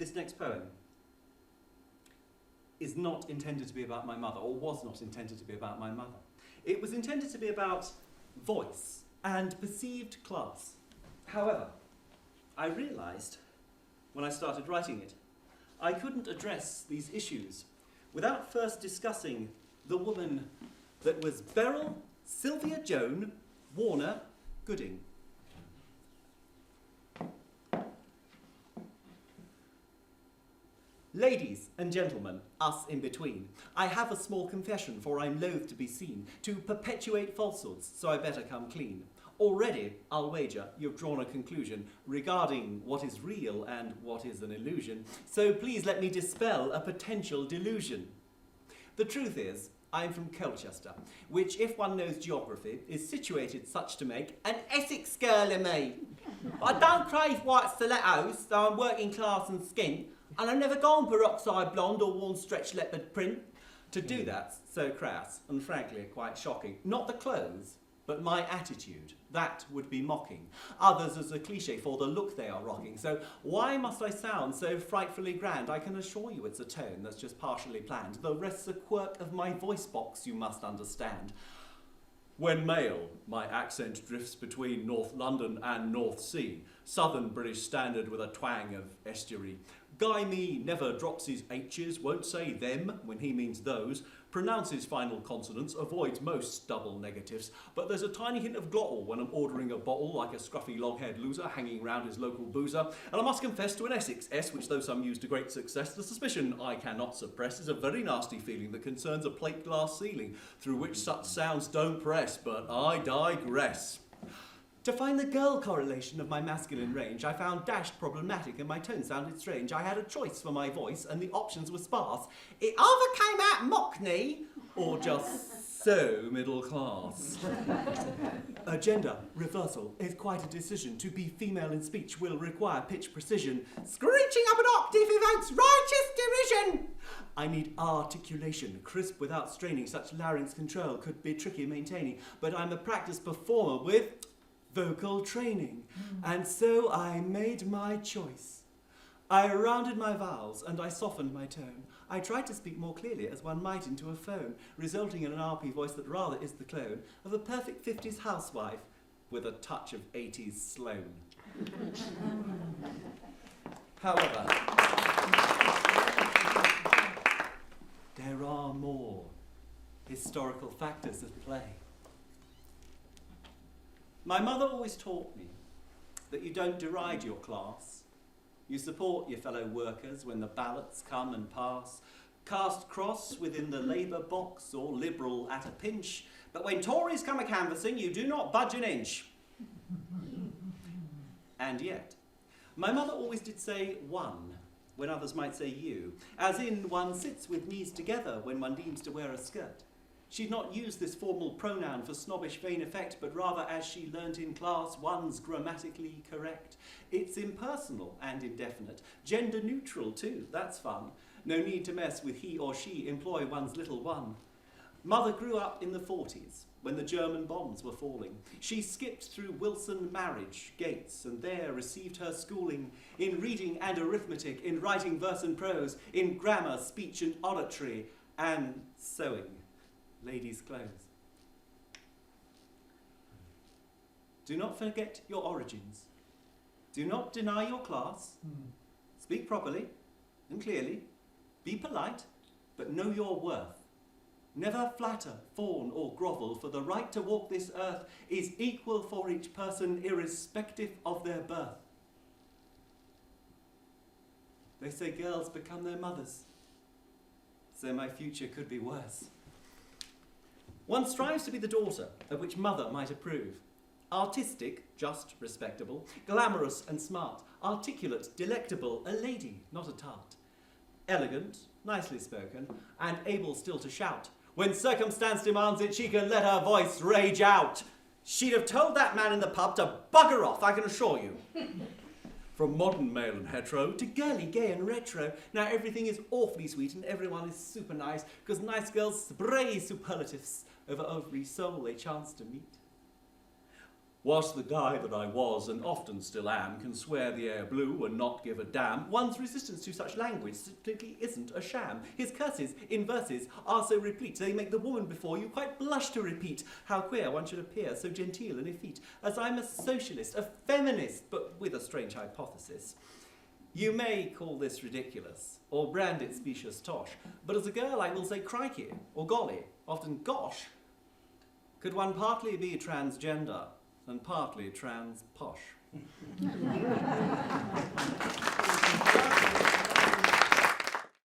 This next poem is not intended to be about my mother, or was not intended to be about my mother. It was intended to be about voice and perceived class. However, I realised when I started writing it, I couldn't address these issues without first discussing the woman that was Beryl Sylvia Joan Warner Gooding. Ladies and gentlemen, us in between, I have a small confession, for I'm loath to be seen, to perpetuate falsehoods, so I better come clean. Already, I'll wager, you've drawn a conclusion regarding what is real and what is an illusion, so please let me dispel a potential delusion. The truth is, I'm from Colchester, which, if one knows geography, is situated such to make an Essex girl of me. I don't crave white stilettos, though I'm working class and skint, and I've never gone peroxide blonde or worn stretch leopard print. To do that's so crass and frankly quite shocking. Not the clothes, but my attitude. That would be mocking. Others as a cliche for the look they are rocking. So why must I sound so frightfully grand? I can assure you it's a tone that's just partially planned. The rest's a quirk of my voice box, you must understand. When male, my accent drifts between North London and North Sea. Southern British standard with a twang of estuary. Guy me never drops his H's, won't say them when he means those, pronounces final consonants, avoids most double negatives, but there's a tiny hint of glottal when I'm ordering a bottle like a scruffy log-haired loser hanging round his local boozer, and I must confess to an Essex S, which though some use to great success, the suspicion I cannot suppress is a very nasty feeling that concerns a plate glass ceiling, through which such sounds don't press, but I digress. To find the girl correlation of my masculine range, I found dashed problematic and my tone sounded strange. I had a choice for my voice and the options were sparse. It either came out mockney or just so middle class. A gender reversal is quite a decision. To be female in speech will require pitch precision. Screeching up an octave evokes righteous derision. I need articulation, crisp without straining. Such larynx control could be tricky maintaining, but I'm a practiced performer with vocal training, and so I made my choice. I rounded my vowels and I softened my tone. I tried to speak more clearly as one might into a phone, resulting in an RP voice that rather is the clone of a perfect 50s housewife with a touch of 80s Sloane. However, there are more historical factors at play. My mother always taught me that you don't deride your class. You support your fellow workers when the ballots come and pass. Cast cross within the Labour box or Liberal at a pinch. But when Tories come a-canvassing, you do not budge an inch. And yet, my mother always did say one when others might say you. As in, one sits with knees together when one deems to wear a skirt. She'd not use this formal pronoun for snobbish vain effect, but rather, as she learnt in class, one's grammatically correct. It's impersonal and indefinite, gender neutral too, that's fun. No need to mess with he or she, employ one's little one. Mother grew up in the 40s, when the German bombs were falling. She skipped through Wilson marriage gates, and there received her schooling in reading and arithmetic, in writing verse and prose, in grammar, speech and oratory, and sewing. Ladies' clothes. Do not forget your origins. Do not deny your class. Speak properly and clearly. Be polite, but know your worth. Never flatter, fawn, or grovel, for the right to walk this earth is equal for each person, irrespective of their birth. They say girls become their mothers, so my future could be worse. One strives to be the daughter of which mother might approve. Artistic, just respectable, glamorous and smart, articulate, delectable, a lady, not a tart. Elegant, nicely spoken, and able still to shout. When circumstance demands it, she can let her voice rage out. She'd have told that man in the pub to bugger off, I can assure you. From modern male and hetero to girly, gay and retro, now everything is awfully sweet and everyone is super nice, because nice girls spray superlatives over every soul they chance to meet. Was the guy that I was, and often still am, can swear the air blue and not give a damn. One's resistance to such language simply isn't a sham. His curses in verses are so replete, they make the woman before you quite blush to repeat. How queer one should appear so genteel and effete, as I'm a socialist, a feminist, but with a strange hypothesis. You may call this ridiculous, or brand it specious tosh, but as a girl I will say crikey, or golly, often gosh. Could one partly be transgender, and partly transposh?